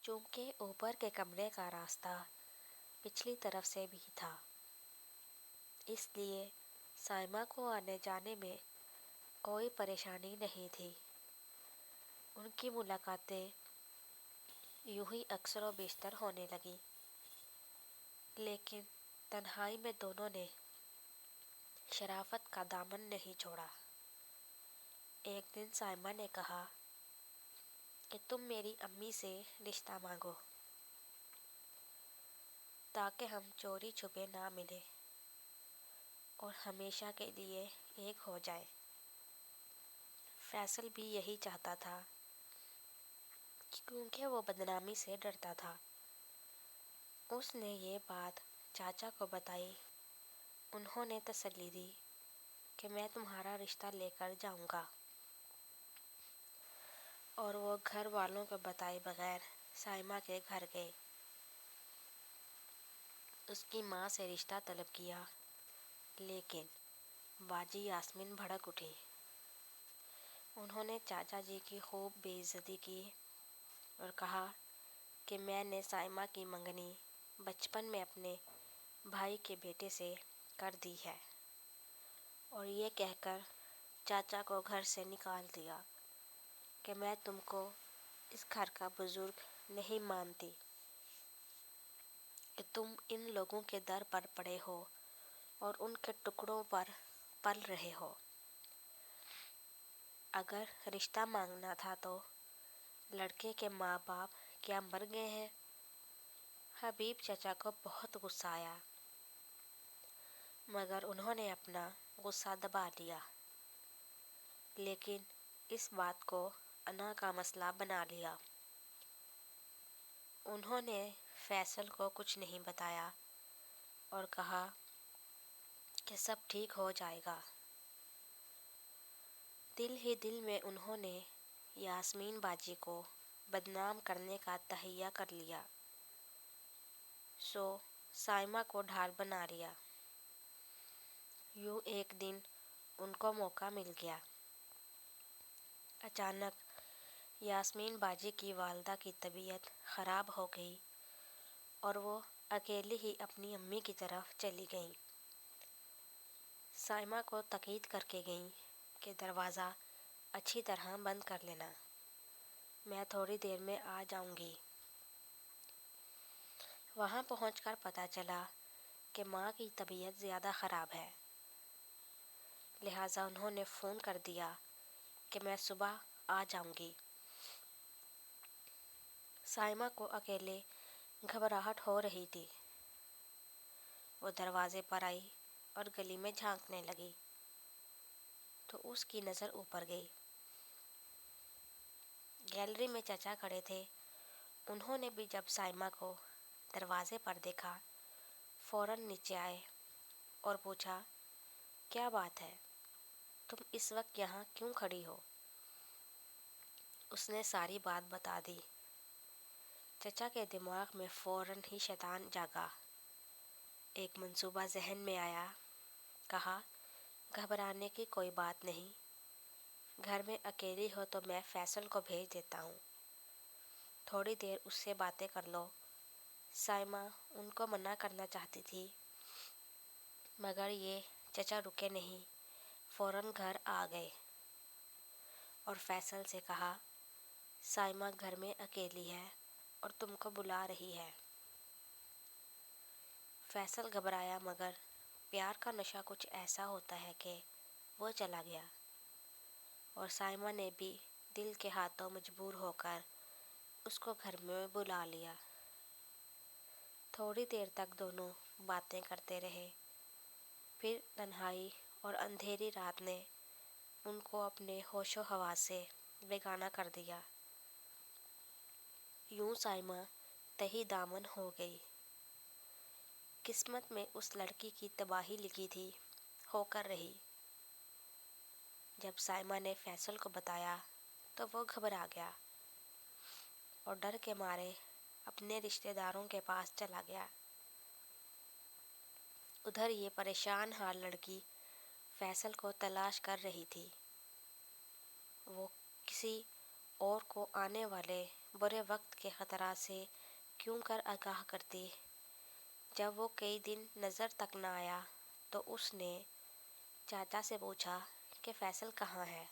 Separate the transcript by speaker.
Speaker 1: چونکہ اوپر کے کمرے کا راستہ پچھلی طرف سے بھی تھا، اس لیے سائمہ کو آنے جانے میں کوئی پریشانی نہیں تھی۔ ان کی ملاقاتیں یوں ہی اکثر و بیشتر ہونے لگیں، لیکن تنہائی میں دونوں نے شرافت کا دامن نہیں چھوڑا۔ ایک دن سائمہ نے کہا کہ تم میری امی سے رشتہ مانگو تاکہ ہم چوری چھپے نہ ملیں اور ہمیشہ کے لیے ایک ہو جائیں۔ فیصل بھی یہی چاہتا تھا، کیونکہ وہ بدنامی سے ڈرتا تھا۔ اس نے یہ بات چاچا کو بتائی۔ انہوں نے تسلی دی کہ میں تمہارا رشتہ لے کر جاؤں گا، اور وہ گھر والوں کو بتائے بغیر سائمہ کے گھر گئے۔ اس کی ماں سے رشتہ طلب کیا، لیکن باجی یاسمین بھڑک اٹھی۔ انہوں نے چاچا جی کی خوب بے عزتی کی اور کہا کہ میں نے سائمہ کی منگنی بچپن میں اپنے بھائی کے بیٹے سے کر دی ہے، اور یہ کہہ کر چاچا کو گھر سے نکال دیا کہ میں تم کو اس گھر کا بزرگ نہیں مانتی، کہ تم ان لوگوں کے در پر پڑے ہو اور ان کے ٹکڑوں پر پل رہے ہو۔ اگر رشتہ مانگنا تھا تو لڑکے کے ماں باپ کیا مر گئے ہیں؟ حبیب چچا کو بہت غصہ آیا، مگر انہوں نے اپنا غصہ دبا لیا، لیکن اس بات کو انا کا مسئلہ بنا لیا۔ انہوں نے فیصل کو کچھ نہیں بتایا اور کہا کہ سب ٹھیک ہو جائے گا۔ دل ہی دل میں انہوں نے یاسمین باجی کو بدنام کرنے کا تہیہ کر لیا، سو سائمہ کو ڈھال بنا لیا۔ یوں ایک دن ان کو موقع مل گیا۔ اچانک یاسمین باجی کی والدہ کی طبیعت خراب ہو گئی اور وہ اکیلی ہی اپنی امی کی طرف چلی گئیں۔ سائمہ کو تاکید کر کے گئیں کہ دروازہ اچھی طرح بند کر لینا، میں تھوڑی دیر میں آ جاؤں گی۔ وہاں پہنچ کر پتہ چلا کہ ماں کی طبیعت زیادہ خراب ہے، لہٰذا انہوں نے فون کر دیا کہ میں صبح آ جاؤں گی۔ سائمہ کو اکیلے گھبراہٹ ہو رہی تھی۔ وہ دروازے پر آئی اور گلی میں جھانکنے لگی تو اس کی نظر اوپر گئی۔ گیلری میں چچا کھڑے تھے۔ انہوں نے بھی جب سائمہ کو دروازے پر دیکھا فوراً نیچے آئے اور پوچھا، کیا بات ہے، تم اس وقت یہاں کیوں کھڑی ہو؟ اس نے ساری بات بتا دی۔ چچا کے دماغ میں فوراً ہی شیطان جاگا۔ ایک منصوبہ ذہن میں آیا۔ کہا، گھبرانے کی کوئی بات نہیں، گھر میں اکیلی ہو تو میں فیصل کو بھیج دیتا ہوں، تھوڑی دیر اس سے باتیں کر لو۔ سائمہ ان کو منع کرنا چاہتی تھی، مگر یہ چچا رکے نہیں، فوراً گھر آ گئے اور فیصل سے کہا، سائمہ گھر میں اکیلی ہے اور تم کو بلا رہی ہے۔ فیصل گھبرایا، مگر پیار کا نشہ کچھ ایسا ہوتا ہے کہ وہ چلا گیا، اور سائمہ نے بھی دل کے ہاتھوں مجبور ہو کر اس کو گھر میں بلا لیا۔ تھوڑی دیر تک دونوں باتیں کرتے رہے، پھر تنہائی اور اندھیری رات نے ان کو اپنے ہوش و حواس سے بیگانہ کر دیا۔ یوں سائمہ تہی دامن ہو گئی۔ قسمت میں اس لڑکی کی تباہی لکھی تھی، ہو کر رہی۔ جب سائمہ نے فیصل کو بتایا تو وہ گھبرا گیا اور ڈر کے مارے اپنے رشتہ داروں کے پاس چلا گیا۔ ادھر یہ پریشان حال لڑکی فیصل کو تلاش کر رہی تھی۔ وہ کسی اور کو آنے والے برے وقت کے خطرات سے کیوں کر آگاہ کرتی۔ جب وہ کئی دن نظر تک نہ آیا تو اس نے چاچا سے پوچھا کہ فیصل کہاں ہے۔